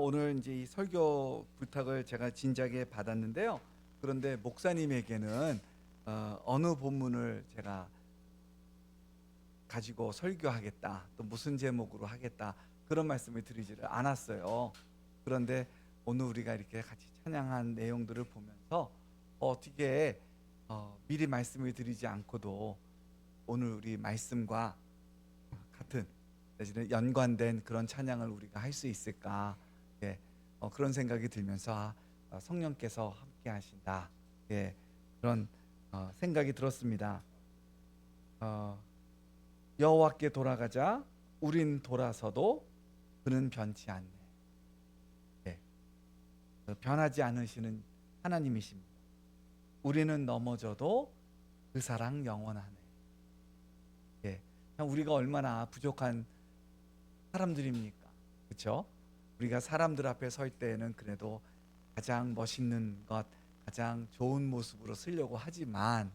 오늘 이제 이 설교 부탁을 제가 진작에 받았는데요. 그런데 목사님에게는 어느 본문을 제가 가지고 설교하겠다, 또 무슨 제목으로 하겠다 그런 말씀을 드리지를 않았어요. 그런데 오늘 우리가 이렇게 같이 찬양한 내용들을 보면서 어떻게 미리 말씀을 드리지 않고도 오늘 우리 말씀과 같은 내지는 연관된 그런 찬양을 우리가 할 수 있을까? 예, 그런 생각이 들면서 성령께서 함께 하신다. 예, 그런 생각이 들었습니다. 어, 여호와께 돌아가자. 우린 돌아서도 그는 변치 않네. 예, 변하지 않으시는 하나님이십니다. 우리는 넘어져도 그 사랑 영원하네. 예, 우리가 얼마나 부족한 사람들입니까? 그렇죠? 우리가 사람들 앞에 설 때에는 그래도 가장 멋있는 것, 가장 좋은 모습으로 쓰려고 하지만,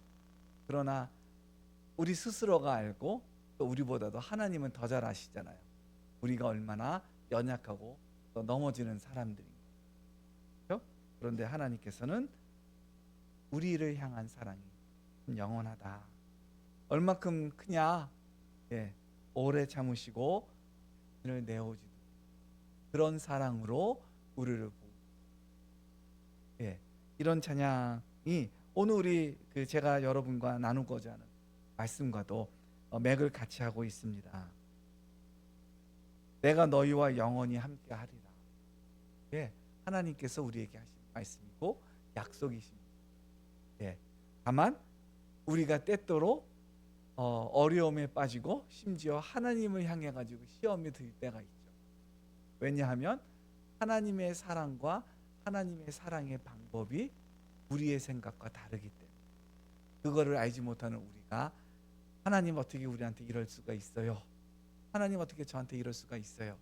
그러나 우리 스스로가 알고 또 우리보다도 하나님은 더 잘 아시잖아요. 우리가 얼마나 연약하고 또 넘어지는 사람들인 거죠. 그런데 하나님께서는 우리를 향한 사랑이 영원하다. 얼마큼 크냐? 예, 오래 참으시고 을 내어주듯 그런 사랑으로 우리를 보고, 예, 이런 찬양이 오늘 우리 제가 여러분과 나누고자 하는 말씀과도 맥을 같이 하고 있습니다. 내가 너희와 영원히 함께 하리라. 예, 하나님께서 우리에게 하신 말씀이고 약속이십니다. 예, 다만 우리가 때때로 어려움에 빠지고 심지어 하나님을 향해 가지고 시험이 들 때가 있죠. 왜냐하면 하나님의 사랑과 하나님의 사랑의 방법이 우리의 생각과 다르기 때문에, 그거를 알지 못하는 우리가 하나님 어떻게 우리한테 이럴 수가 있어요? 하나님 어떻게 저한테 이럴 수가 있어요?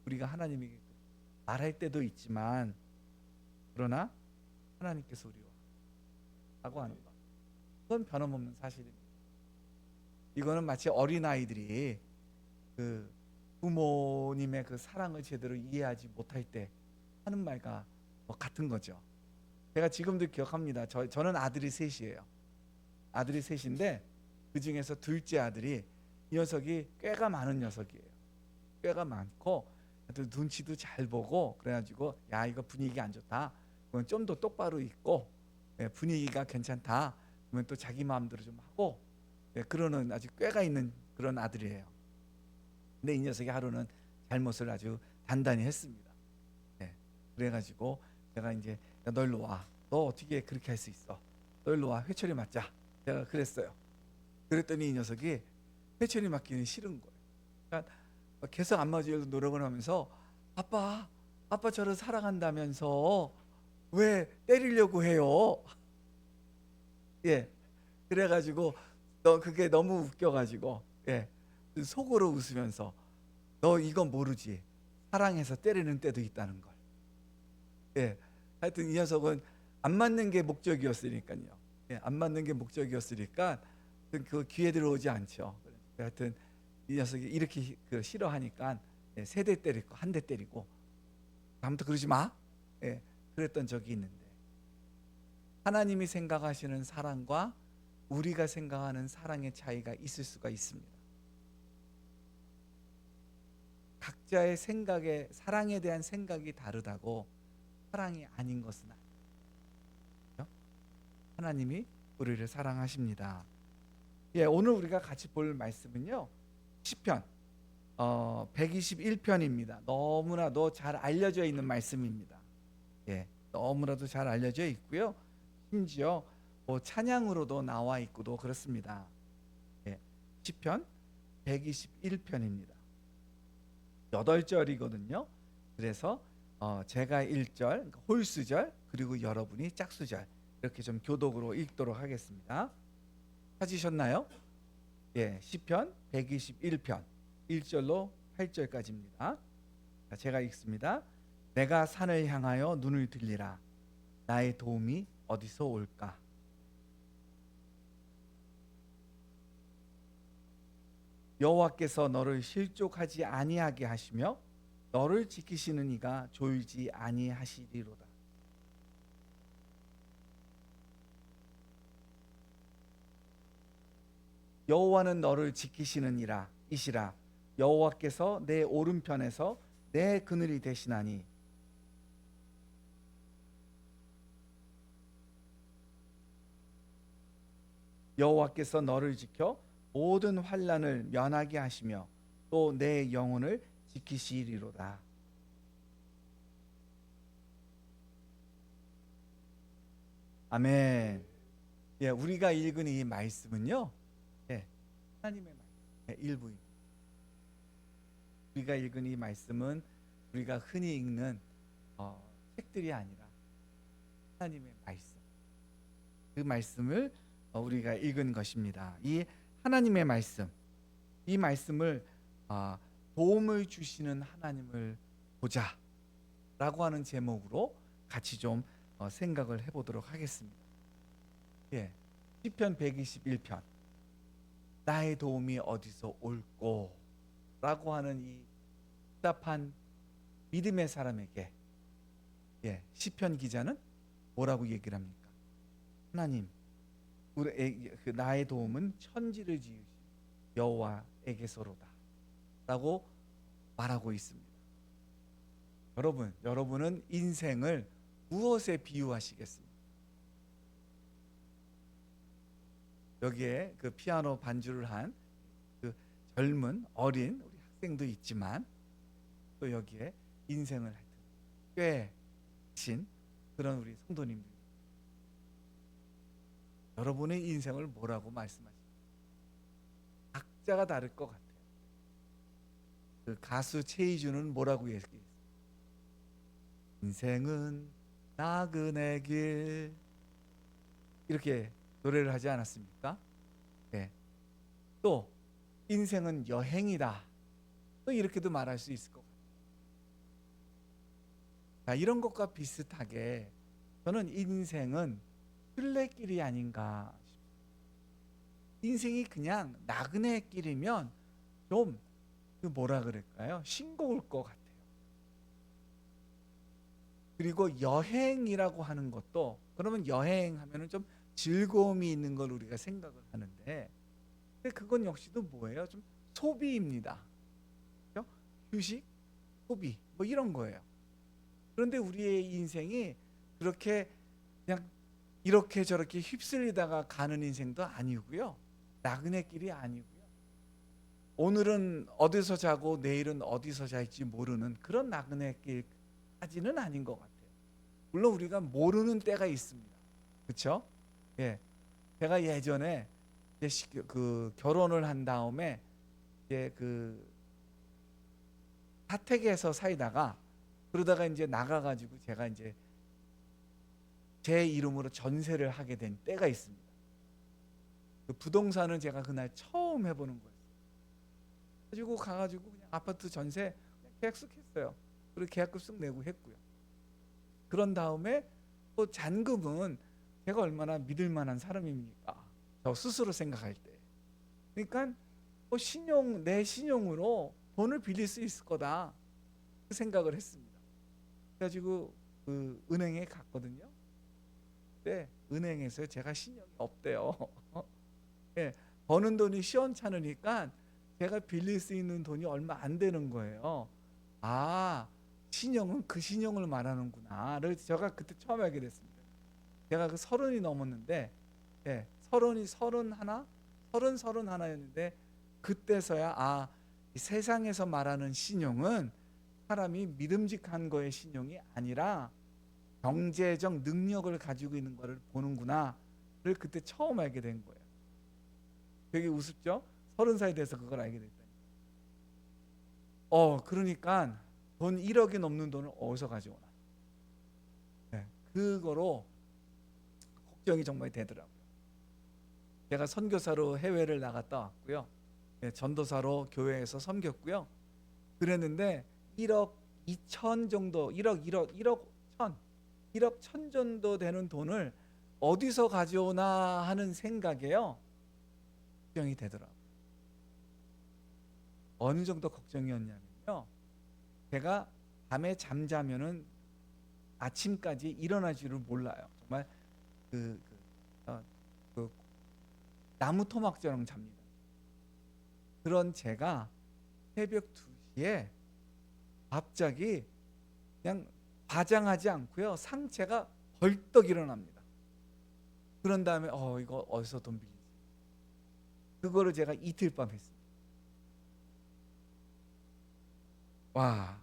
우리가 하나님에게 말할 때도 있지만, 그러나 하나님께서 우리와 하고 하는 것, 그건 변함없는 사실입니다. 이거는 마치 어린아이들이 그 부모님의 그 사랑을 제대로 이해하지 못할 때 하는 말과 같은 거죠. 제가 지금도 기억합니다. 저는 아들이 셋이에요. 아들이 셋인데 그 중에서 둘째 아들이, 이 녀석이 꾀가 많은 녀석이에요. 꾀가 많고 눈치도 잘 보고, 그래가지고 야, 이거 분위기 안 좋다, 그건 좀 더 똑바로 있고, 분위기가 괜찮다 그러면 또 자기 마음대로 좀 하고, 그러는 아주 꾀가 있는 그런 아들이에요. 근데 이 녀석이 하루는 잘못을 아주 단단히 했습니다. 그래가지고 제가 이제, 야, 너 일로 와. 너 어떻게 그렇게 할 수 있어? 너 일로 와. 회초리 맞자. 제가 그랬어요. 그랬더니 이 녀석이 회초리 맞기는 싫은 거예요. 그러니까 계속 안 맞으려고 노력을 하면서, 아빠 저를 사랑한다면서 왜 때리려고 해요? 예, 그래가지고 그게 너무 웃겨가지고, 예, 속으로 웃으면서, 너 이건 모르지, 사랑해서 때리는 때도 있다는 걸. 예, 하여튼 이 녀석은 안 맞는 게 목적이었으니까요. 예, 안 맞는 게 목적이었으니까 그 귀에 들어오지 않죠. 하여튼 이 녀석이 이렇게 싫어하니까, 예, 3대 때리고 1대 때리고, 다음부터 그러지 마. 예, 그랬던 적이 있는데, 하나님이 생각하시는 사랑과 우리가 생각하는 사랑의 차이가 있을 수가 있습니다. 각자의 생각에, 사랑에 대한 생각이 다르다고 사랑이 아닌 것은 아니죠. 하나님이 우리를 사랑하십니다. 예, 오늘 우리가 같이 볼 말씀은요, 시편 121편입니다. 너무나도 잘 알려져 있는 말씀입니다. 예, 너무나도 잘 알려져 있고요. 심지어 찬양으로도 나와 있고도 그렇습니다. 예, 시편 121편입니다. 8절이거든요. 그래서 제가 1절, 그러니까 홀수절, 그리고 여러분이 짝수절, 이렇게 좀 교독으로 읽도록 하겠습니다. 찾으셨나요? 예, 시편 121편 1절로 8절까지입니다. 제가 읽습니다. 내가 산을 향하여 눈을 들리라. 나의 도움이 어디서 올까? 여호와께서 너를 실족하지 아니하게 하시며 너를 지키시는 이가 졸지 아니하시리로다. 여호와는 너를 지키시는 이시라. 여호와께서 내 오른편에서 내 그늘이 되시나니 여호와께서 너를 지켜 모든 환난을 면하게 하시며 또 내 영혼을 지키시리로다. 아멘. 예, 우리가 읽은 이 말씀은요, 예, 하나님의 말씀의 일부입니다. 우리가 읽은 이 말씀은 우리가 흔히 읽는 책들이 아니라 하나님의 말씀, 그 말씀을 우리가 읽은 것입니다. 이 하나님의 말씀, 이 말씀을 도움을 주시는 하나님을 보자라고 하는 제목으로 같이 좀 생각을 해보도록 하겠습니다. 예, 시편 121편 나의 도움이 어디서 올꼬 라고 하는 이 답답한 믿음의 사람에게 시편 기자는 뭐라고 얘기를 합니까? 하나님, 나의 도움은 천지를 지으신 여호와에게서로다 라고 말하고 있습니다. 여러분은 인생을 무엇에 비유하시겠습니까? 여기에 그 피아노 반주를 한 그 젊은 어린 우리 학생도 있지만 또 여기에 인생을 꽤 하신 그런 우리 성도님들, 여러분의 인생을 뭐라고 말씀하십니까? 각자가 다를 것 같아요. 그 가수 최희준은 뭐라고 얘기했어요? 인생은 나그네 길, 이렇게 노래를 하지 않았습니까? 네. 또 인생은 여행이다, 또 이렇게도 말할 수 있을 것 같아요. 자, 이런 것과 비슷하게 저는 인생은 순례길이 아닌가 싶습니다. 인생이 그냥 나그네 길이면 좀 뭐라 그럴까요? 싱거울 것 같아요. 그리고 여행이라고 하는 것도, 그러면 여행하면은 좀 즐거움이 있는 걸 우리가 생각을 하는데, 근데 그건 역시도 뭐예요? 좀 소비입니다. 그렇죠? 휴식, 소비, 뭐 이런 거예요. 그런데 우리의 인생이 그렇게 그냥 이렇게 저렇게 휩쓸리다가 가는 인생도 아니고요, 나그네 길이 아니고요, 오늘은 어디서 자고 내일은 어디서 잘지 모르는 그런 나그네 길까지는 아닌 것 같아요. 물론 우리가 모르는 때가 있습니다. 그렇죠? 예, 제가 예전에 이제 그 결혼을 한 다음에 이제 그 사택에서 살다가 그러다가 이제 나가가지고 제가 이제 제 이름으로 전세를 하게 된 때가 있습니다. 그 부동산은 제가 그날 처음 해보는 거예요. 가지고 가가지고 그냥 아파트 전세 그냥 계약 쓱 했어요. 그리고 계약금 쓱 내고 했고요. 그런 다음에 또 잔금은 제가 얼마나 믿을 만한 사람입니까? 저 스스로 생각할 때. 그러니까 내 신용으로 돈을 빌릴 수 있을 거다, 그 생각을 했습니다. 그래가지고 그 은행에 갔거든요. 근데 은행에서 제가 신용이 없대요. 예, 버는 돈이 시원찮으니까 제가 빌릴 수 있는 돈이 얼마 안 되는 거예요. 아, 신용은 그 신용을 말하는구나를 제가 그때 처음 알게 됐습니다. 제가 그 30이 넘었는데, 예, 31였는데 그때서야 이 세상에서 말하는 신용은 사람이 믿음직한 거의 신용이 아니라 경제적 능력을 가지고 있는 거를 보는구나를 그때 처음 알게 된 거예요. 되게 우습죠? 30살이 돼서 그걸 알게 됐다니. 그러니까 돈 1억이 넘는 돈을 어디서 가져오나. 네, 그거로 걱정이 정말 되더라고요. 제가 선교사로 해외를 나갔다 왔고요. 네, 전도사로 교회에서 섬겼고요. 그랬는데 1억 2천 정도, 1억 천 정도 되는 돈을 어디서 가져오나 하는 생각에요, 걱정이 되더라고요. 어느 정도 걱정이었냐면요, 제가 밤에 잠자면은 아침까지 일어날 줄을 몰라요. 정말 그, 그, 어, 그 나무 토막처럼 잡니다. 그런 제가 새벽 2시에 갑자기 그냥 과장하지 않고요, 상체가 벌떡 일어납니다. 그런 다음에 이거 어디서 돈 빌리지? 그거를 제가 이틀 밤 했습니다. 와,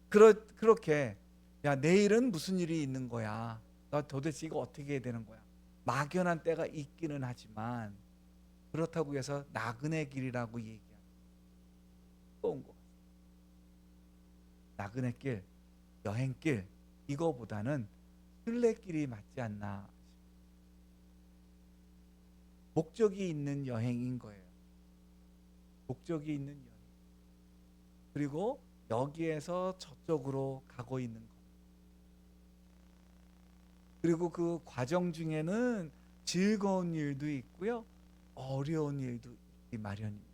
그렇게 야, 내일은 무슨 일이 있는 거야? 나 도대체 이거 어떻게 해야 되는 거야? 막연한 때가 있기는 하지만 그렇다고 해서 나그네 길이라고 얘기하는 건 것 같아요. 나그네 길, 여행길, 이거보다는 순례길이 맞지 않나. 목적이 있는 여행인 거예요. 목적이 있는 여행. 그리고 여기에서 저쪽으로 가고 있는 것. 그리고 그 과정 중에는 즐거운 일도 있고요, 어려운 일도 있기 마련입니다.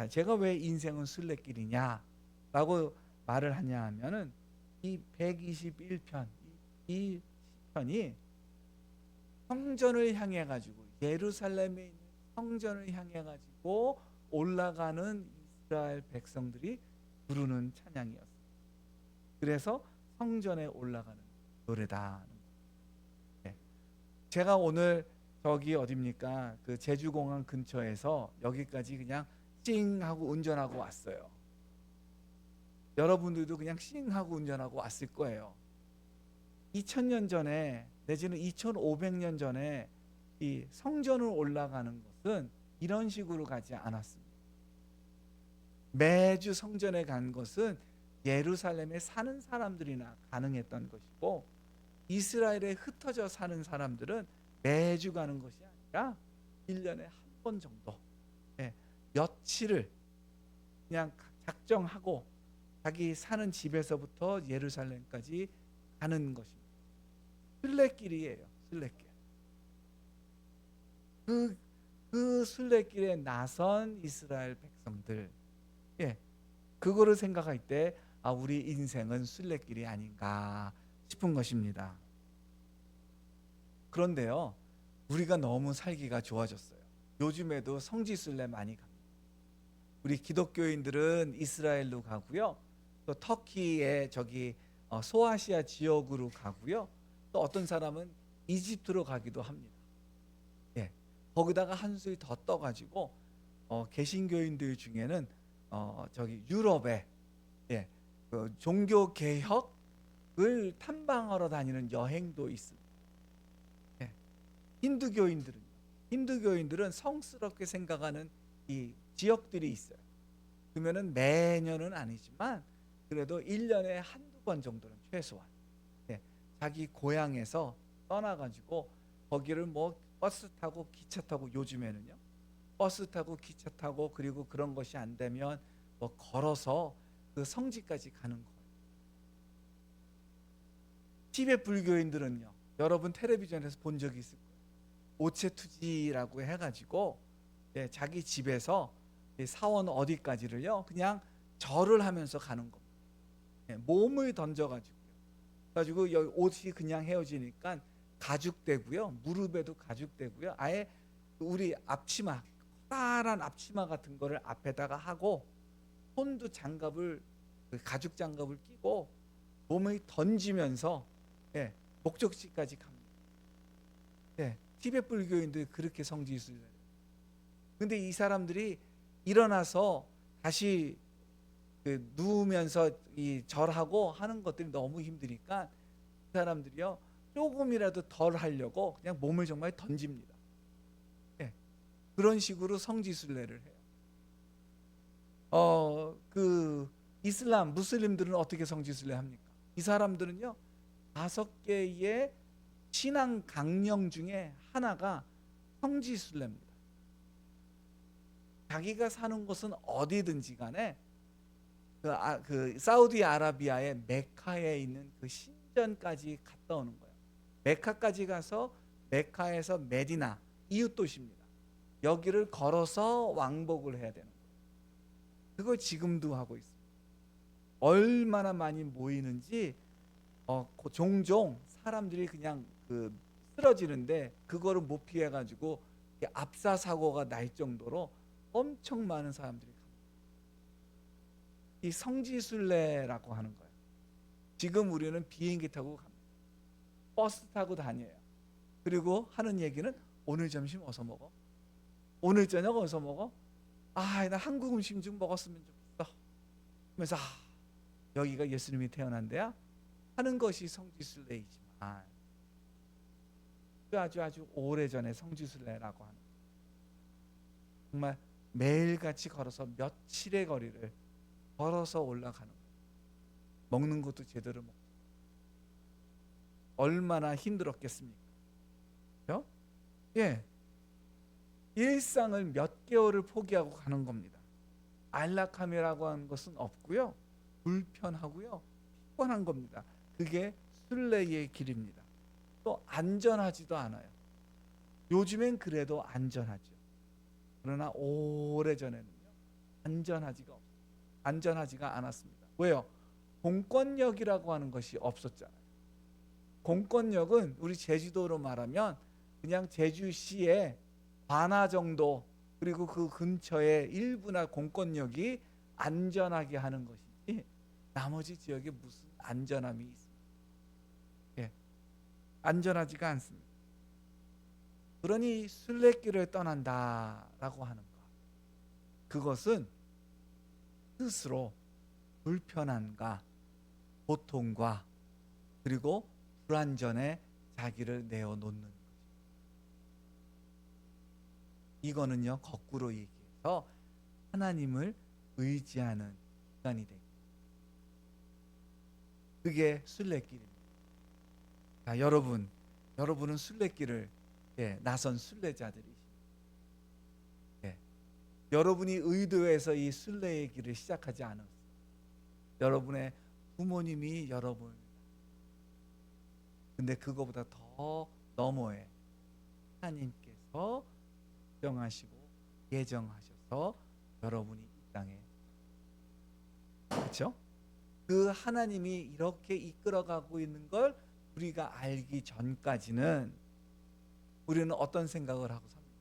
제가 왜 인생은 순례길이냐라고 말을 하냐 하면은 이 121편, 이 시편이 성전을 향해 가지고, 예루살렘에 있는 성전을 향해 가지고 올라가는 이스라엘 백성들이 부르는 찬양이었어요. 그래서 성전에 올라가는 노래다. 네. 제가 오늘 저기 어딥니까? 그 제주공항 근처에서 여기까지 그냥 찡 하고 운전하고 왔어요. 여러분들도 그냥 찡 하고 운전하고 왔을 거예요. 2000년 전에 내지는 2500년 전에 이 성전을 올라가는 것은 이런 식으로 가지 않았습니다. 매주 성전에 간 것은 예루살렘에 사는 사람들이나 가능했던 것이고, 이스라엘에 흩어져 사는 사람들은 매주 가는 것이 아니라 1년에 한 번 정도, 며칠을 그냥 작정하고 자기 사는 집에서부터 예루살렘까지 가는 것입니다. 순례길이에요. 순례길. 그 순례길에 나선 이스라엘 백성들, 그거를 생각할 때 우리 인생은 순례길이 아닌가 싶은 것입니다. 그런데요, 우리가 너무 살기가 좋아졌어요. 요즘에도 성지순례 많이 갑니다. 우리 기독교인들은 이스라엘로 가고요, 또 터키의 저기 소아시아 지역으로 가고요, 또 어떤 사람은 이집트로 가기도 합니다. 거기다가 한 수위 더 떠가지고 개신교인들 중에는 저기 유럽에 그 종교 개혁을 탐방하러 다니는 여행도 있습니다. 힌두교인들은 성스럽게 생각하는 이 지역들이 있어요. 그러면은 매년은 아니지만 그래도 1년에 한두 번 정도는 최소한 자기 고향에서 떠나가지고 거기를 뭐 버스 타고 기차 타고, 요즘에는요 버스 타고 기차 타고, 그리고 그런 것이 안 되면 뭐 걸어서 그 성지까지 가는 거예요. 티베트 불교인들은요, 여러분 텔레비전에서 본 적이 있을 거예요. 오체투지라고 해가지고 자기 집에서 사원 어디까지를요 그냥 절을 하면서 가는 겁니다. 몸을 던져가지고요. 가지고 여기 옷이 그냥 헤어지니까 가죽되고요, 무릎에도 가죽되고요, 아예 우리 앞치마, 커다란 앞치마 같은 거를 앞에다가 하고 손도 장갑을, 가죽 장갑을 끼고 몸을 던지면서 목적지까지 갑니다. 티베트 불교인들이 그렇게 성지순례를. 근데 이 사람들이 일어나서 다시 누우면서 이 절하고 하는 것들이 너무 힘드니까 이 사람들이요 조금이라도 덜 하려고 그냥 몸을 정말 던집니다. 그런 식으로 성지순례를 해요. 그 이슬람 무슬림들은 어떻게 성지순례 합니까? 이 사람들은요 5개의 신앙 강령 중에 하나가 성지순례입니다. 자기가 사는 곳은 어디든지 간에 그 사우디아라비아의 메카에 있는 그 신전까지 갔다 오는 거예요. 메카까지 가서 메카에서 메디나, 이웃 도시입니다. 여기를 걸어서 왕복을 해야 되는 거예요. 그걸 지금도 하고 있습니다. 얼마나 많이 모이는지 종종 사람들이 그냥 쓰러지는데 그거를 못 피해 가지고 압사 사고가 날 정도로 엄청 많은 사람들이 갑니다. 이 성지순례라고 하는 거예요. 지금 우리는 비행기 타고 갑니다. 버스 타고 다녀요. 그리고 하는 얘기는 오늘 점심 어디서 먹어? 오늘 저녁 어디서 먹어? 나 한국 음식 좀 먹었으면 좋겠어. 그래서 여기가 예수님이 태어난 데야? 하는 것이 성지순례이지만 아주 오래전에 성지순례라고 하는 정말 매일같이 걸어서 며칠의 거리를 걸어서 올라가는 거예요. 먹는 것도 제대로 먹고 얼마나 힘들었겠습니까? 그렇죠? 예, 일상을 몇 개월을 포기하고 가는 겁니다. 안락함이라고 하는 것은 없고요, 불편하고요, 피곤한 겁니다. 그게 순례의 길입니다. 또 안전하지도 않아요. 요즘엔 그래도 안전하죠. 그러나 오래전에는요, 안전하지가 않았습니다. 왜요? 공권력이라고 하는 것이 없었잖아요. 공권력은 우리 제주도로 말하면 그냥 제주시의 관하 정도, 그리고 그 근처에 일부나 공권력이 안전하게 하는 것이지 나머지 지역에 무슨 안전함이 있습니까? 예, 안전하지가 않습니다. 그러니 순례길을 떠난다라고 하는 것, 그것은 스스로 불편함과 고통과 그리고 불안전에 자기를 내어놓는 거죠. 이거는요, 거꾸로 얘기해서 하나님을 의지하는 시간이 되고, 그게 순례길입니다. 자, 여러분은 순례길을 나선 순례자들이십니다. 여러분이 의도해서 이 순례의 길을 시작하지 않았어요. 여러분의 부모님이 여러분을, 근데 그거보다 더 너머에 하나님께서 정하시고 예정하셔서 여러분이 이 땅에, 그렇죠? 그 하나님이 이렇게 이끌어가고 있는 걸 우리가 알기 전까지는 우리는 어떤 생각을 하고 삽니까?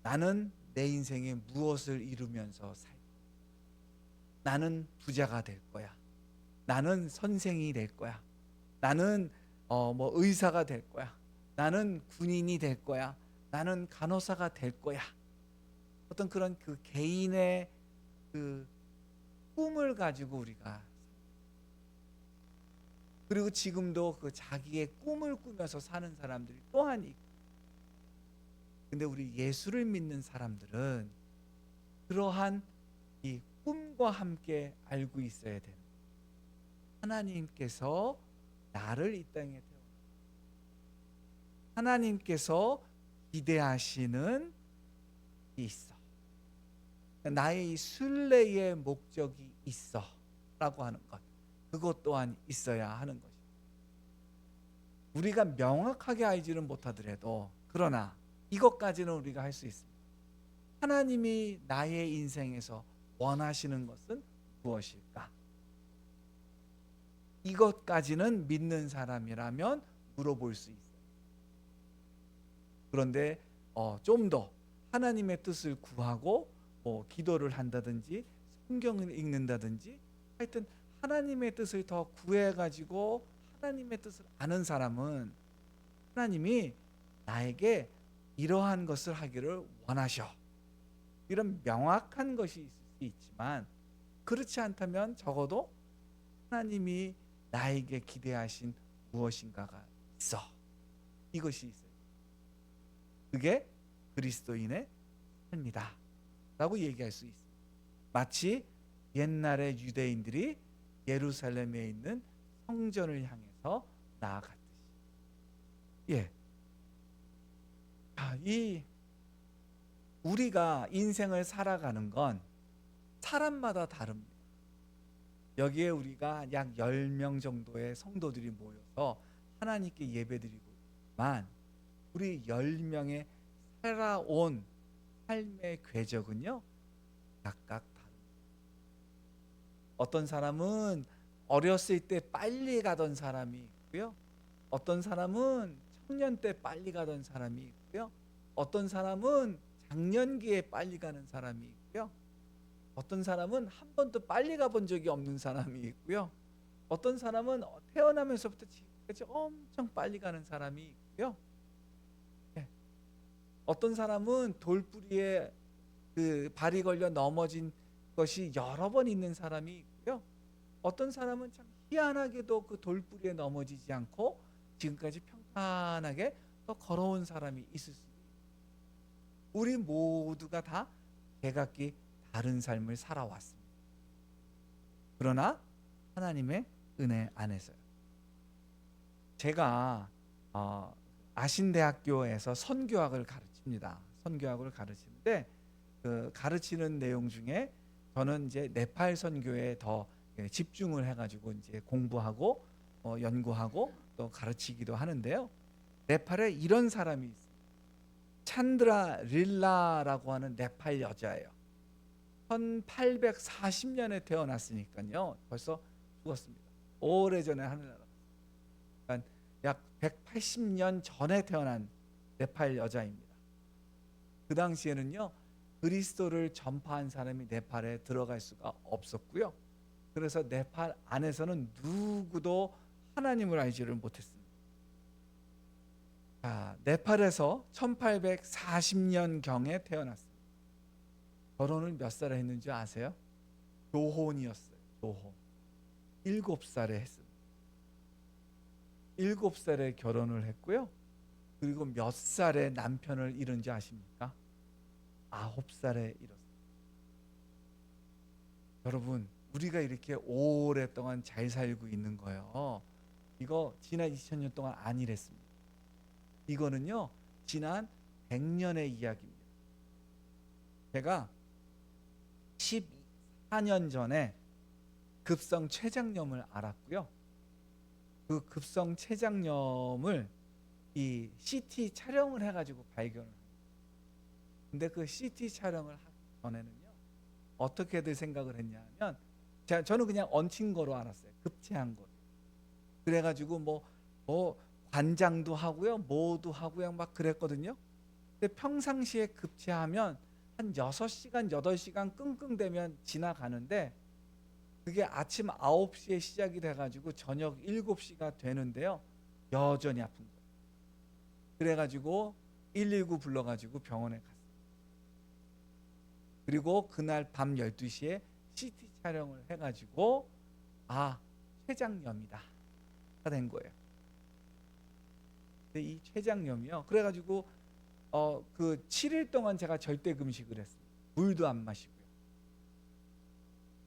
나는 내 인생에 무엇을 이루면서 살 거야? 나는 부자가 될 거야. 나는 선생이 될 거야. 나는 의사가 될 거야. 나는 군인이 될 거야. 나는 간호사가 될 거야. 어떤 그런 그 개인의 그 꿈을 가지고 우리가, 그리고 지금도 그 자기의 꿈을 꾸면서 사는 사람들이 또한 있고, 근데 우리 예수를 믿는 사람들은 그러한 이 꿈과 함께 알고 있어야 되는, 하나님께서 나를 이 땅에 태워, 하나님께서 기대하시는 게 있어, 나의 이 순례의 목적이 있어 라고 하는 것, 그것 또한 있어야 하는 것입니다. 우리가 명확하게 알지는 못하더라도, 그러나 이것까지는 우리가 할 수 있습니다. 하나님이 나의 인생에서 원하시는 것은 무엇일까? 이것까지는 믿는 사람이라면 물어볼 수 있어요. 그런데 좀 더 하나님의 뜻을 구하고 기도를 한다든지 성경을 읽는다든지, 하여튼 하나님의 뜻을 더 구해가지고 하나님의 뜻을 아는 사람은 하나님이 나에게 이러한 것을 하기를 원하셔, 이런 명확한 것이 있을 수 있지만, 그렇지 않다면 적어도 하나님이 나에게 기대하신 무엇인가가 있어, 이것이 있어요. 그게 그리스도인의 삶이다 라고 얘기할 수 있습니다. 마치 옛날에 유대인들이 예루살렘에 있는 성전을 향해서 나아갔듯이. 이 우리가 인생을 살아가는 건 사람마다 다릅니다. 여기에 우리가 약 10명 정도의 성도들이 모여서 하나님께 예배드리고 있지만, 우리 10명의 살아온 삶의 궤적은요, 각각 다릅니다. 어떤 사람은 어렸을 때 빨리 가던 사람이 있고요. 어떤 사람은 청년 때 빨리 가던 사람이 있고요. 어떤 사람은 장년기에 빨리 가는 사람이 있고요. 어떤 사람은 한 번도 빨리 가본 적이 없는 사람이 있고요. 어떤 사람은 태어나면서부터 지금까지 엄청 빨리 가는 사람이 있고요. 예. 어떤 사람은 돌부리에 그 발이 걸려 넘어진 것이 여러 번 있는 사람이 있고요. 어떤 사람은 참 희한하게도 그 돌부리에 넘어지지 않고 지금까지 평탄하게 또 걸어온 사람이 있을 수 있어요. 우리 모두가 다 개각기 다른 삶을 살아왔습니다. 그러나 하나님의 은혜 안에서요. 제가 아신대학교에서 선교학을 가르칩니다. 선교학을 가르치는데 그 가르치는 내용 중에 저는 이제 네팔 선교에 더 집중을 해가지고 이제 공부하고 연구하고 또 가르치기도 하는데요. 네팔에 이런 사람이 있어요. 찬드라 릴라라고 하는 네팔 여자예요. 1840년에 태어났으니까요. 벌써 죽었습니다. 오래전에 하늘나라. 그러니까 약 180년 전에 태어난 네팔 여자입니다. 그 당시에는요. 그리스도를 전파한 사람이 네팔에 들어갈 수가 없었고요. 그래서 네팔 안에서는 누구도 하나님을 알지를 못했습니다. 네팔에서 1840년경에 태어났습니다. 결혼을 몇 살에 했는지 아세요? 조혼이었어요. 조혼. 7살에 했습니다. 7살에 결혼을 했고요. 그리고 몇 살에 남편을 잃은지 아십니까? 9살에 잃었습니다. 여러분, 우리가 이렇게 오랫동안 잘 살고 있는 거예요. 이거 지난 2000년 동안 아니랬습니다. 이거는요, 지난 100년의 이야기입니다. 제가 14년 전에 급성 췌장염을 알았고요. 그 급성 췌장염을 이 CT 촬영을 해가지고 발견을 합니다. 근데 그 CT 촬영을 하기 전에는요, 어떻게들 생각을 했냐면, 저는 그냥 얹힌 거로 알았어요. 급체한 거로. 그래가지고 뭐 관장도 하고요, 뭐도 하고요, 막 그랬거든요. 근데 평상시에 급체하면 한 6시간, 8시간 끙끙대면 지나가는데, 그게 아침 9시에 시작이 돼가지고 저녁 7시가 되는데요, 여전히 아픈 거예요. 그래가지고 119 불러가지고 병원에 갔어요. 그리고 그날 밤 12시에 CT 촬영을 해가지고 췌장염이다 된 거예요. 근데 이 췌장염이요, 그래가지고 그 7일 동안 제가 절대 금식을 했습니다. 물도 안 마시고요.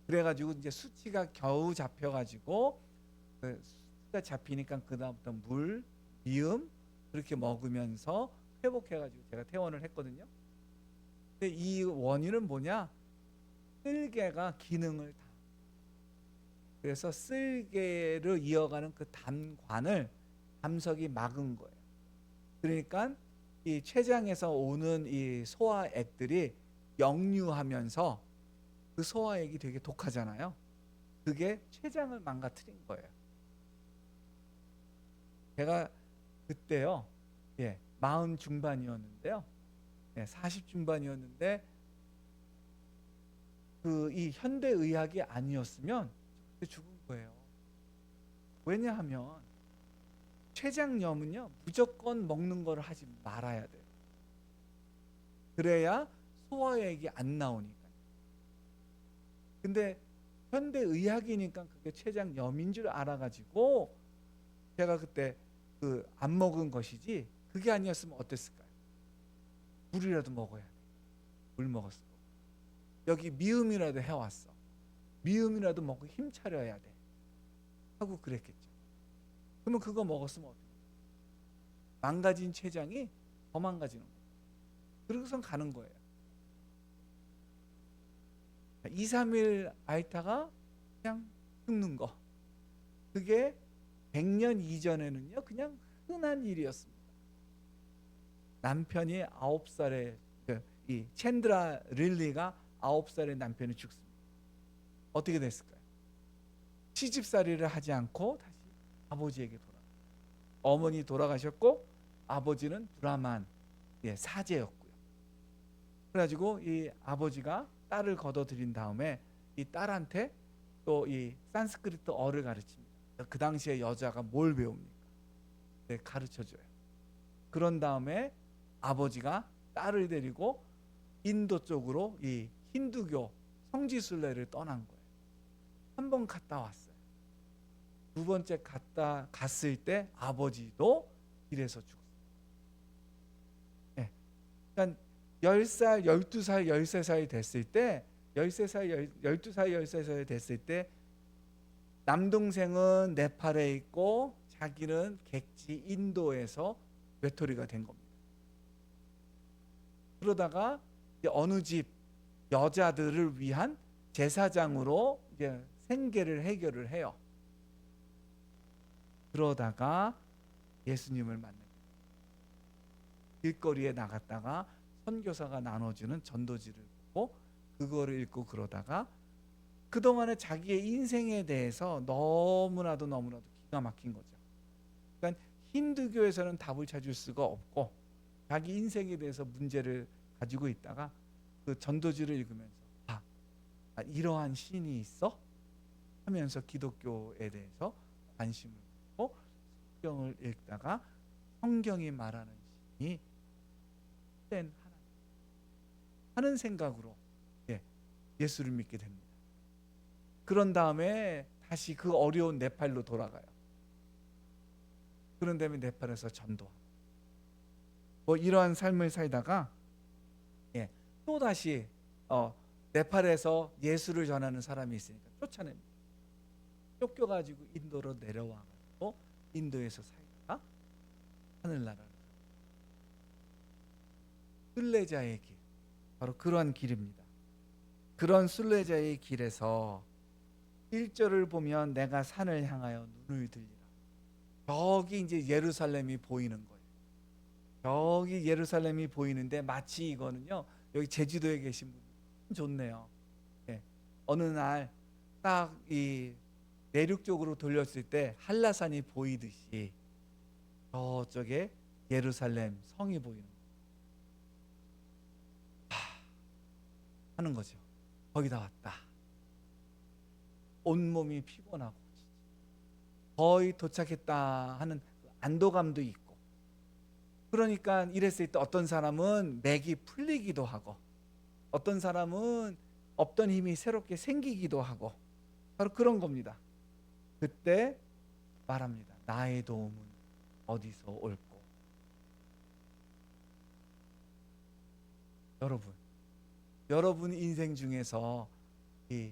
그래가지고 이제 수치가 겨우 잡혀가지고, 그 수치가 잡히니까 그 다음부터 물, 미음 그렇게 먹으면서 회복해가지고 제가 퇴원을 했거든요. 근데 이 원인은 뭐냐? 쓸개가 기능을 다. 그래서 쓸개를 이어가는 그 담관을 담석이 막은 거예요. 그러니까 이 췌장에서 오는 이 소화액들이 역류하면서, 그 소화액이 되게 독하잖아요. 그게 췌장을 망가뜨린 거예요. 제가 그때요, 40 중반이었는데요, 40 중반이었는데 그 이 현대 의학이 아니었으면 그때 죽은 거예요. 왜냐하면 췌장염은요, 무조건 먹는 걸 하지 말아야 돼요. 그래야 소화액이 안 나오니까. 근데 현대 의학이니까 그게 췌장염인 줄 알아가지고 제가 그때 그 안 먹은 것이지, 그게 아니었으면 어땠을까요? 물이라도 먹어야 돼. 물 먹었어. 여기 미음이라도 해왔어. 미음이라도 먹고 힘 차려야 돼 하고 그랬겠죠. 그러면 그거 먹었으면 어떻게 돼요? 망가진 췌장이 더 망가지는 거예요. 그러고선 가는 거예요. 2, 3일 앓다가 그냥 죽는 거. 그게 100년 이전에는요, 그냥 흔한 일이었습니다. 남편이 9살에 이 챈드라 릴리가 9살에 남편이 죽습니다. 어떻게 됐을까요? 시집살이를 하지 않고 다시 아버지에게 돌아. 어머니 돌아가셨고 아버지는 불암한 사제였고요. 그래가지고 이 아버지가 딸을 거둬들인 다음에 이 딸한테 또 이 산스크리트어를 가르칩니다. 그 당시에 여자가 뭘 배웁니까? 가르쳐줘요. 그런 다음에 아버지가 딸을 데리고 인도 쪽으로 이 힌두교 성지순례를 떠난 거예요. 한 번 갔다 왔어요. 두 번째 갔을 때 아버지도 길에서 죽었어요. 네. 그러니까 10살, 12살, 13살 됐을 때 13살, 12살, 13살 됐을 때 남동생은 네팔에 있고 자기는 객지 인도에서 외톨이가 된 겁니다. 그러다가 이제 어느 집 여자들을 위한 제사장으로 이제 생계를 해결을 해요. 그러다가 예수님을 만나게 돼요. 길거리에 나갔다가 선교사가 나눠주는 전도지를 보고 그거를 읽고 그러다가 그동안에 자기의 인생에 대해서 너무나도 기가 막힌 거죠. 그러니까 힌두교에서는 답을 찾을 수가 없고 자기 인생에 대해서 문제를 가지고 있다가 그 전도지를 읽으면서 이러한 신이 있어? 하면서 기독교에 대해서 관심을 갖고 성경을 읽다가 성경이 말하는 신이 된 하나님 하는 생각으로 예수를 믿게 됩니다. 그런 다음에 다시 그 어려운 네팔로 돌아가요. 그런 다음에 네팔에서 전도하고 이러한 삶을 살다가 또 다시 네팔에서 예수를 전하는 사람이 있으니까 쫓아냅니다. 쫓겨가지고 인도로 내려와가지고 인도에서 살다가 하늘나라를 순례자의 길, 바로 그러한 길입니다. 그런 순례자의 길에서 1절을 보면 내가 산을 향하여 눈을 들리라. 저기 이제 예루살렘이 보이는 거예요. 저기 예루살렘이 보이는데 마치 이거는요, 여기 제주도에 계신 분들 좋네요. 어느 날 딱 이 내륙 쪽으로 돌렸을 때 한라산이 보이듯이 저쪽에 예루살렘 성이 보이는 거예요. 하는 거죠. 거기다 왔다. 온몸이 피곤하고 거의 도착했다 하는 안도감도 있고, 그러니까 이랬을 때 어떤 사람은 맥이 풀리기도 하고 어떤 사람은 없던 힘이 새롭게 생기기도 하고 바로 그런 겁니다. 그때 말합니다. 나의 도움은 어디서 올꼬? 여러분 인생 중에서 이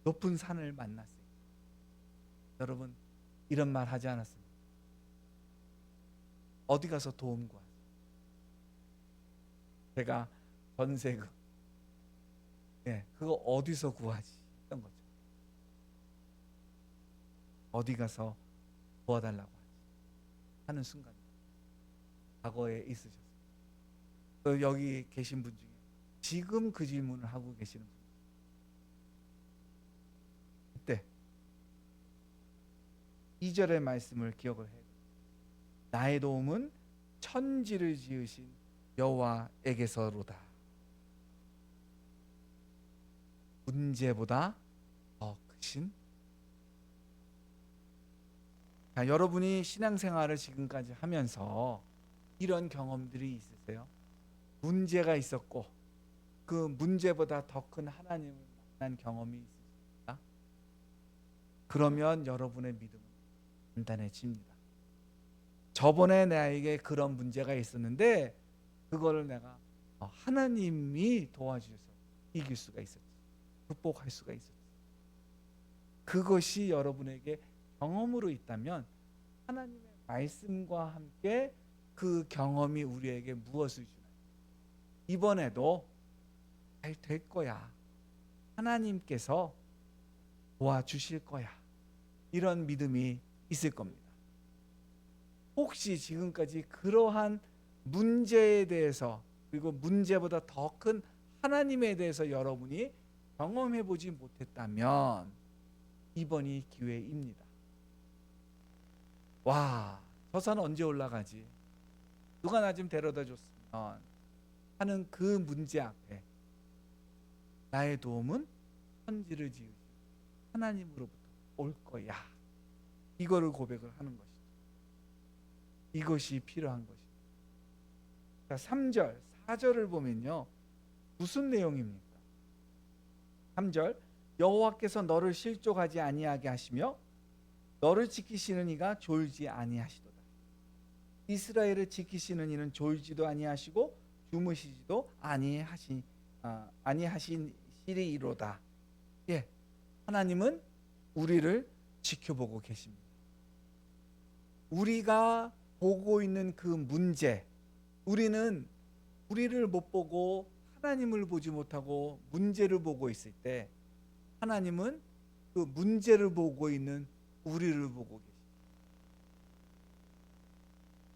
높은 산을 만났어요. 여러분 이런 말 하지 않았습니까? 어디 가서 도움 구하세요. 제가 전세금 그거 어디서 구하지 했던 거죠. 어디 가서 도와달라고 하지 하는 순간 과거에 있으셨어요. 또 여기 계신 분 중에 지금 그 질문을 하고 계시는 분, 그때 2절의 말씀을 기억을 해요. 나의 도움은 천지를 지으신 여호와에게서로다. 문제보다 더 크신. 자, 여러분이 신앙생활을 지금까지 하면서 이런 경험들이 있으세요? 문제가 있었고 그 문제보다 더 큰 하나님을 만난 경험이 있으십니까? 그러면 여러분의 믿음은 단단해집니다. 저번에 나에게 그런 문제가 있었는데 그거를 내가 하나님이 도와주셔서 이길 수가 있었지, 극복할 수가 있었지. 그것이 여러분에게 경험으로 있다면 하나님의 말씀과 함께 그 경험이 우리에게 무엇을 주나요? 이번에도 잘 될 거야, 하나님께서 도와주실 거야, 이런 믿음이 있을 겁니다. 혹시 지금까지 그러한 문제에 대해서, 그리고 문제보다 더 큰 하나님에 대해서 여러분이 경험해 보지 못했다면 이번이 기회입니다. 와, 저 산 언제 올라가지? 누가 나 좀 데려다 줬으면 하는 그 문제 앞에 나의 도움은 천지를 지으신 하나님으로부터 올 거야. 이거를 고백을 하는 것이죠. 이것이 필요한 것입니다. 자, 3절, 4절을 보면요. 무슨 내용입니까? 3절, 여호와께서 너를 실족하지 아니하게 하시며 너를 지키시는 이가 졸지 아니하시도다. 이스라엘을 지키시는 이는 졸지도 아니하시고 주무시지도 아니하시리이로다. 예, 하나님은 우리를 지켜보고 계십니다. 우리가 보고 있는 그 문제, 우리는 우리를 못 보고 하나님을 보지 못하고 문제를 보고 있을 때 하나님은 그 문제를 보고 있는 우리를 보고 계십니다.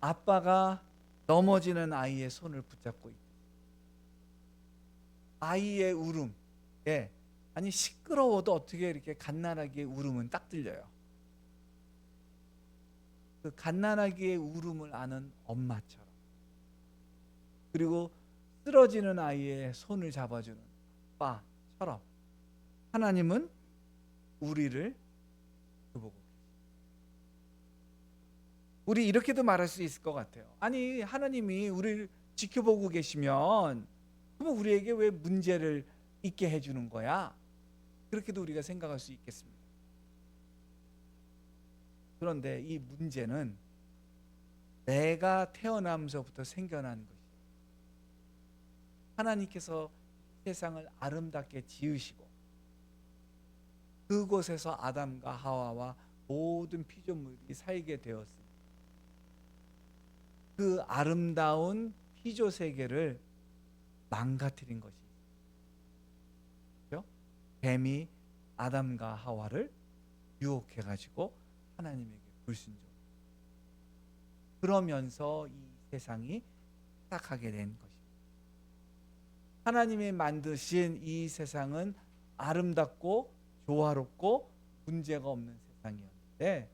아빠가 넘어지는 아이의 손을 붙잡고 있다. 아이의 울음, 예, 아니 시끄러워도 어떻게 이렇게 갓난아기의 울음은 딱 들려요. 그 갓난아기의 울음을 아는 엄마처럼, 그리고 쓰러지는 아이의 손을 잡아주는 아빠처럼 하나님은 우리를 보고 계십니다. 우리 이렇게도 말할 수 있을 것 같아요. 아니 하나님이 우리를 지켜보고 계시면 그럼 우리에게 왜 문제를 있게 해주는 거야? 그렇게도 우리가 생각할 수 있겠습니다. 그런데 이 문제는 내가 태어나면서부터 생겨난 것이에요. 하나님께서 세상을 아름답게 지으시고 그곳에서 아담과 하와와 모든 피조물이 살게 되었습니다. 그 아름다운 피조 세계를 망가뜨린 것이 있어요. 뱀이 아담과 하와를 유혹해가지고 하나님에게 불순종. 그러면서 이 세상이 타락하게 된 것입니다. 하나님이 만드신 이 세상은 아름답고 조화롭고 문제가 없는 세상이었는데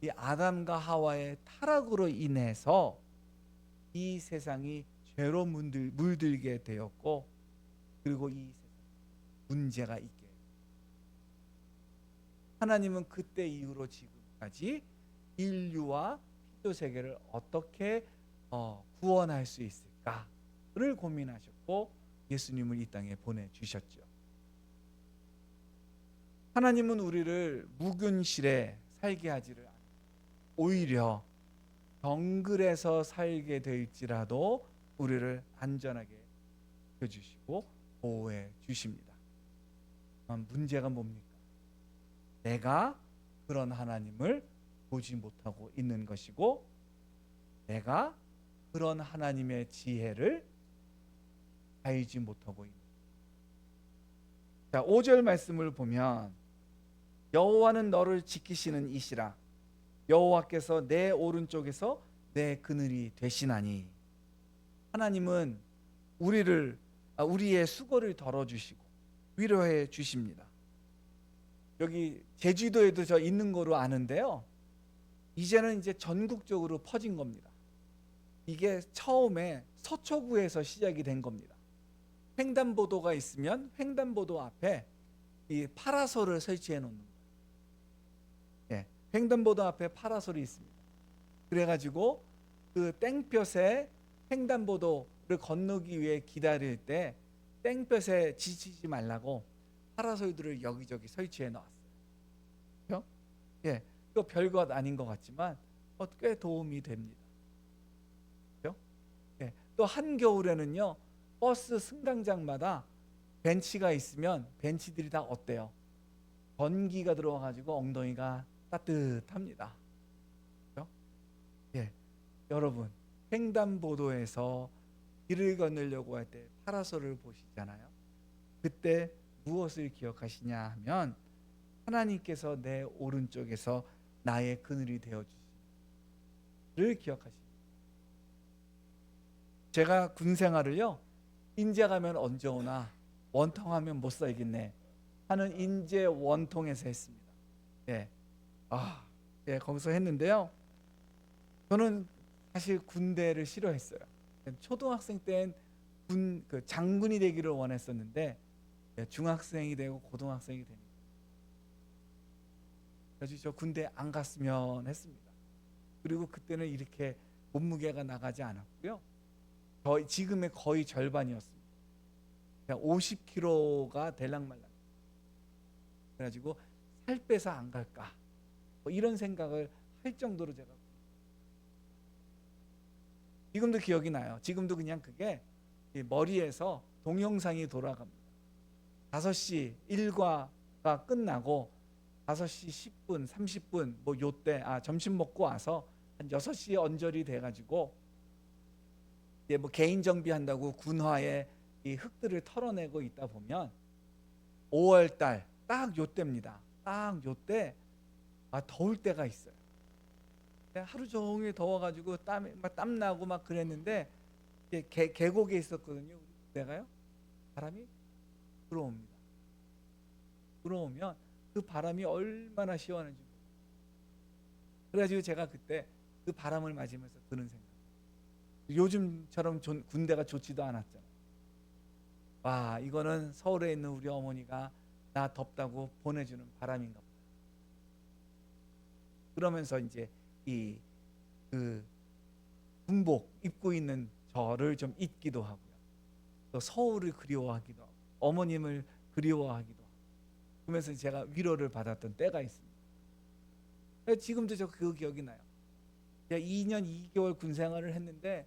이 아담과 하와의 타락으로 인해서 이 세상이 죄로 물들게 되었고 그리고 이 세상에 문제가 있게 됩니다. 하나님은 그때 이후로 지금까지 인류와 피조 세계를 어떻게 구원할 수 있을까를 고민하셨고 예수님을 이 땅에 보내주셨죠. 하나님은 우리를 무균실에 살게 하지를 않고 오히려 정글에서 살게 될지라도 우리를 안전하게 지켜주시고 보호해 주십니다. 문제가 뭡니까? 내가 그런 하나님을 보지 못하고 있는 것이고 내가 그런 하나님의 지혜를 알지 못하고 있는 것입니다. 자, 5절 말씀을 보면 여호와는 너를 지키시는 이시라 여호와께서 내 오른쪽에서 내 그늘이 되시나니. 하나님은 우리의 수고를 덜어주시고 위로해 주십니다. 여기 제주도에도 저 있는 거로 아는데요, 이제는 이제 전국적으로 퍼진 겁니다. 이게 처음에 서초구에서 시작이 된 겁니다. 횡단보도가 있으면 횡단보도 앞에 이 파라솔을 설치해 놓는 거예요. 예, 횡단보도 앞에 파라솔이 있습니다. 그래가지고 그 땡볕에 횡단보도를 건너기 위해 기다릴 때 땡볕에 지치지 말라고 파라솔들을 여기저기 설치해 놨어요. 그렇죠? 예, 또 별것 아닌 것 같지만 꽤 도움이 됩니다. 그렇죠? 예, 또 한겨울에는요 버스 승강장마다 벤치가 있으면 벤치들이 다 어때요? 전기가 들어와가지고 엉덩이가 따뜻합니다. 그렇죠? 예, 여러분 횡단보도에서 길을 건너려고 할 때 파라솔을 보시잖아요. 그때 무엇을 기억하시냐 하면 하나님께서 내 오른쪽에서 나의 그늘이 되어주시를 기억하십니다. 제가 군 생활을요 인제 가면 언제 오나 원통하면 못 살겠네 하는 인제 원통에서 했습니다. 예. 예, 거기서 했는데요. 저는 사실 군대를 싫어했어요. 초등학생 때는 그 장군이 되기를 원했었는데 중학생이 되고 고등학생이 되니까 그래서 저 군대 안 갔으면 했습니다. 그리고 그때는 이렇게 몸무게가 나가지 않았고요. 지금의 거의 절반이었습니다. 그냥 50kg가 될랑말랑. 그래가지고 살 빼서 안 갈까 뭐 이런 생각을 할 정도로 제가 지금도 기억이 나요. 지금도 그냥 그게 머리에서 동영상이 돌아갑니다. 5시 일과가 끝나고 5시 10분, 30분 뭐 요때 점심 먹고 와서 한 6시에 언저리 돼가지고 이제 뭐 개인 정비한다고 군화에 이 흙들을 털어내고 있다 보면 5월달 딱 요때입니다. 딱 요때 더울 때가 있어요. 하루 종일 더워가지고 땀 나고 막 그랬는데 계곡에 있었거든요. 내가요. 바람이 불어옵니다. 불어오면 그 바람이 얼마나 시원한지. 그래가지고 제가 그때 그 바람을 맞으면서 드는 생각. 요즘처럼 군대가 좋지도 않았잖아요. 와, 이거는 서울에 있는 우리 어머니가 나 덥다고 보내주는 바람인가 보다. 그러면서 이제 그 군복 입고 있는 저를 좀 잊기도 하고요. 또 서울을 그리워하기도 하고 어머님을 그리워하기도 하고 그러면서 제가 위로를 받았던 때가 있습니다. 지금도 저 그 기억이 나요. 제가 2년 2개월 군 생활을 했는데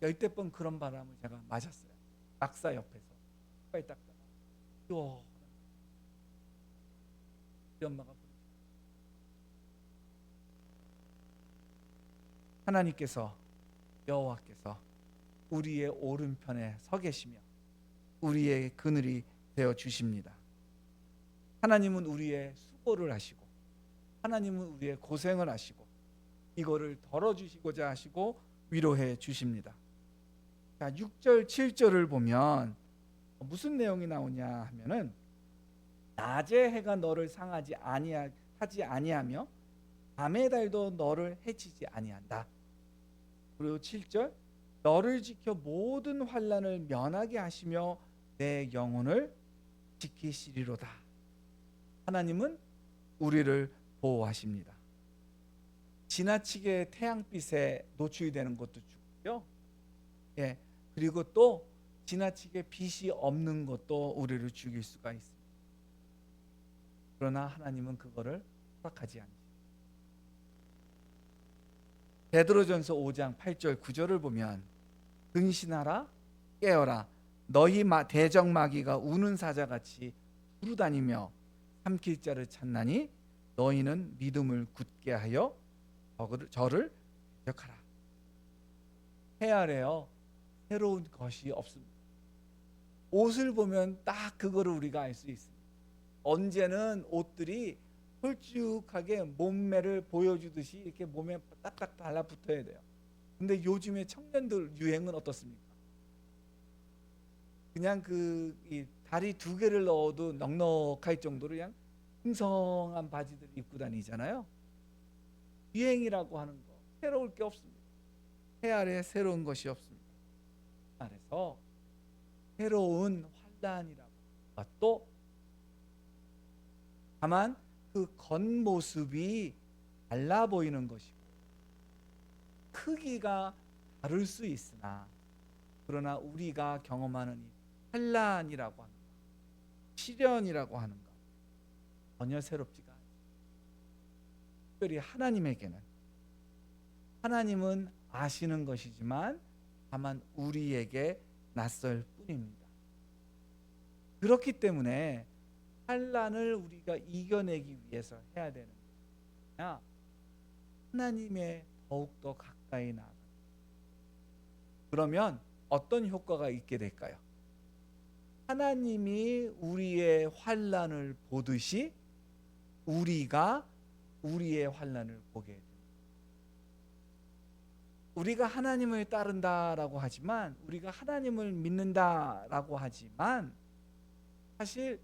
10대 번 그런 바람을 제가 맞았어요. 막사 옆에서 빨리 닦다가 우리 엄마가 하나님께서 여호와께서 우리의 오른편에 서 계시며 우리의 그늘이 되어 주십니다. 하나님은 우리의 수고를 하시고 하나님은 우리의 고생을 하시고 이거를 덜어주시고자 하시고 위로해 주십니다. 자, 6절 7절을 보면 무슨 내용이 나오냐 하면은 낮에 해가 너를 상하지 아니하며 밤의 달도 너를 해치지 아니한다. 그리고 7절 너를 지켜 모든 환난을 면하게 하시며 내 영혼을 지키시리로다. 하나님은 우리를 보호하십니다. 지나치게 태양빛에 노출이 되는 것도 죽고요. 예, 그리고 또 지나치게 빛이 없는 것도 우리를 죽일 수가 있습니다. 그러나 하나님은 그거를 허락하지 않으십니다. 베드로전서 5장 8절 9절을 보면 근신하라 깨어라 너희 대적마귀가 우는 사자같이 두루다니며 삼킬 자를 찾나니 너희는 믿음을 굳게 하여 저를 대적하라. 해 아래요 새로운 것이 없습니다. 옷을 보면 딱 그거를 우리가 알 수 있습니다. 언제는 옷들이 홀쭉하게 몸매를 보여주듯이 이렇게 몸에 딱딱 달라붙어야 돼요. 근데 요즘에 청년들 유행은 어떻습니까? 그냥 이 다리 2개를 넣어도 넉넉할 정도로 그냥 풍성한 바지들을 입고 다니잖아요. 유행이라고 하는 거 새로울 게 없습니다. 해 아래 새로운 것이 없습니다. 그래서 새로운 환란이라고 또 다만 그 겉모습이 달라 보이는 것이고 크기가 다를 수 있으나 그러나 우리가 경험하는 이 환난이라고 하는 것, 시련이라고 하는 것 전혀 새롭지가 않습니다. 특별히 하나님에게는 하나님은 아시는 것이지만 다만 우리에게 낯설 뿐입니다. 그렇기 때문에 환난을 우리가 이겨내기 위해서 해야 되는 것이냐 하나님의 더욱더 가까이 나아가. 그러면 어떤 효과가 있게 될까요? 하나님이 우리의 환난을 보듯이 우리가 우리의 환난을 보게 됩니다. 우리가 하나님을 따른다라고 하지만 우리가 하나님을 믿는다라고 하지만 사실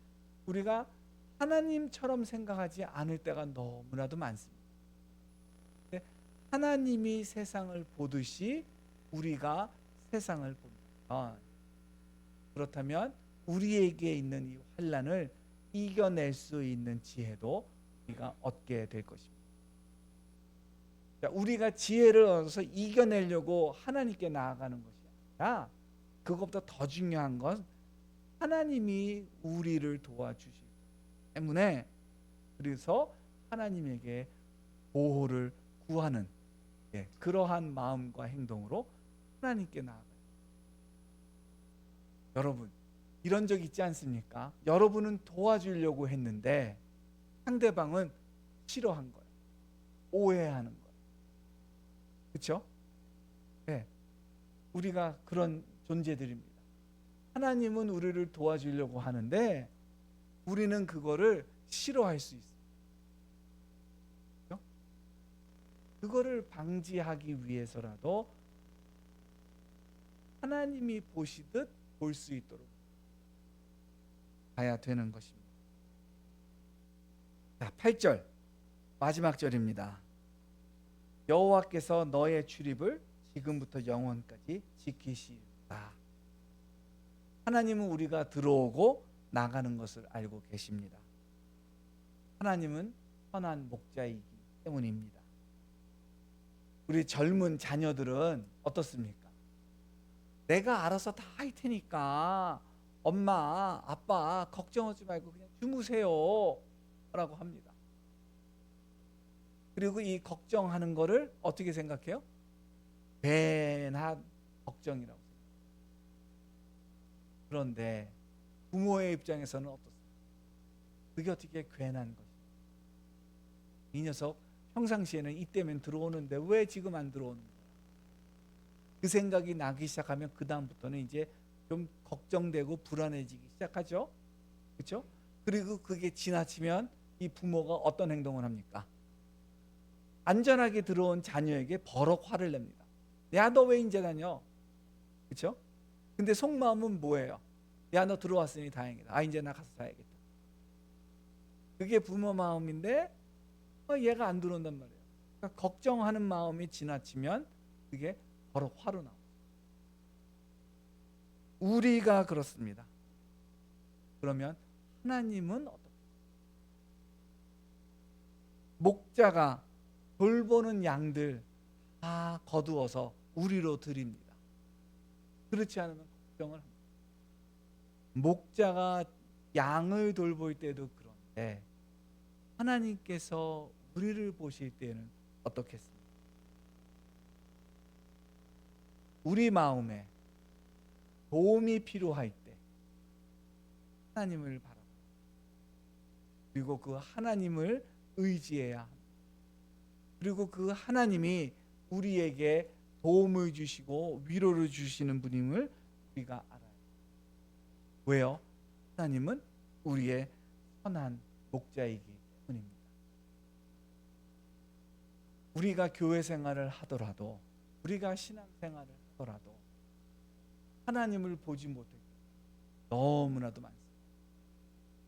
우리가 하나님처럼 생각하지 않을 때가 너무나도 많습니다. 근데 하나님이 세상을 보듯이 우리가 세상을 봅니다. 그렇다면 우리에게 있는 이 환난을 이겨낼 수 있는 지혜도 우리가 얻게 될 것입니다. 우리가 지혜를 얻어서 이겨내려고 하나님께 나아가는 것이 아니라, 그것보다 더 중요한 건 하나님이 우리를 도와주시기 때문에, 그래서 하나님에게 보호를 구하는 그러한 마음과 행동으로 하나님께 나아가요. 여러분, 이런 적 있지 않습니까? 여러분은 도와주려고 했는데 상대방은 싫어한 거예요. 오해하는 거예요. 그렇죠? 네, 우리가 그런 존재들입니다. 하나님은 우리를 도와주려고 하는데 우리는 그거를 싫어할 수 있어요. 그렇죠? 그거를 방지하기 위해서라도 하나님이 보시듯 볼 수 있도록 봐야 되는 것입니다. 자, 8절 마지막 절입니다. 여호와께서 너의 출입을 지금부터 영원까지 지키시리라. 하나님은 우리가 들어오고 나가는 것을 알고 계십니다. 하나님은 선한 목자이기 때문입니다. 우리 젊은 자녀들은 어떻습니까? 내가 알아서 다 할 테니까 엄마, 아빠 걱정하지 말고 그냥 주무세요 라고 합니다. 그리고 이 걱정하는 거를 어떻게 생각해요? 괜한 걱정이라고 생각해요. 그런데 부모의 입장에서는 어떻습니까? 그게 어떻게 괜한 것이에요? 이 녀석 평상시에는 이때면 들어오는데 왜 지금 안 들어오는 거야? 그 생각이 나기 시작하면 그 다음부터는 이제 좀 걱정되고 불안해지기 시작하죠. 그렇죠? 그리고 그게 지나치면 이 부모가 어떤 행동을 합니까? 안전하게 들어온 자녀에게 버럭 화를 냅니다. 야, 너 왜 이제 다녀? 그렇죠? 근데 속마음은 뭐예요? 야, 너 들어왔으니 다행이다. 아, 이제 나 가서 자야겠다. 그게 부모 마음인데 얘가 안 들어온단 말이에요. 그러니까 걱정하는 마음이 지나치면 그게 버럭 화로 나옵니다. 우리가 그렇습니다. 그러면 하나님은 어떻게? 목자가 돌보는 양들 다 거두어서 우리로 드립니다. 그렇지 않으면 걱정을 합니다. 목자가 양을 돌볼 때도 그런데 하나님께서 우리를 보실 때는 어떻겠습니까? 우리 마음에 도움이 필요할 때 하나님을 바라보고, 그리고 그 하나님을 의지해야 합니다. 그리고 그 하나님이 우리에게 도움을 주시고 위로를 주시는 분임을 우리가 알아요. 왜요? 하나님은 우리의 선한 목자이기 때문입니다. 우리가 교회 생활을 하더라도, 우리가 신앙 생활을 하더라도 하나님을 보지 못할 때 너무나도 많습니다.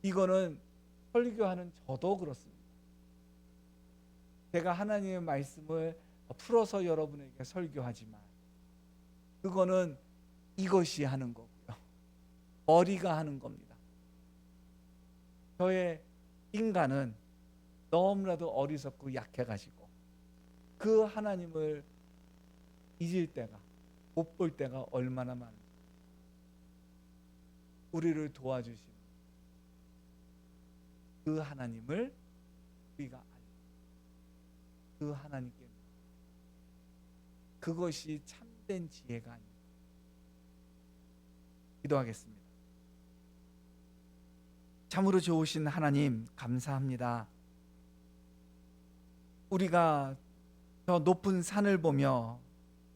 이거는 설교하는 저도 그렇습니다. 제가 하나님의 말씀을 풀어서 여러분에게 설교하지만 그거는 이것이 하는 거고요. 머리가 하는 겁니다. 저의 인간은 너무나도 어리석고 약해가지고 그 하나님을 잊을 때가, 못 볼 때가 얼마나 많은지, 우리를 도와주시는 그 하나님을 우리가 알고 그 하나님께, 그것이 참된 지혜가 아닙니다. 기도하겠습니다. 참으로 좋으신 하나님, 감사합니다. 우리가 저 높은 산을 보며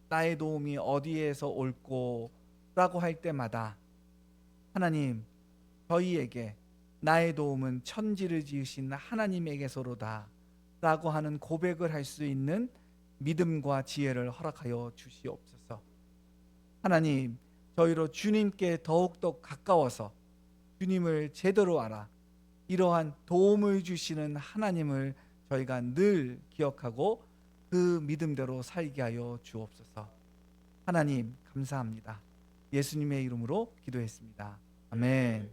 나의 도움이 어디에서 올꼬 라고 할 때마다 하나님, 저희에게 나의 도움은 천지를 지으신 하나님에게서로다 라고 하는 고백을 할 수 있는 믿음과 지혜를 허락하여 주시옵소서. 하나님, 저희로 주님께 더욱더 가까워서 주님을 제대로 알아 이러한 도움을 주시는 하나님을 저희가 늘 기억하고 그 믿음대로 살게 하여 주옵소서. 하나님 감사합니다. 예수님의 이름으로 기도했습니다. 아멘.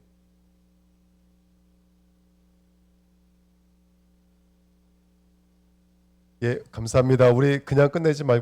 예, 감사합니다. 우리 그냥 끝내지 말고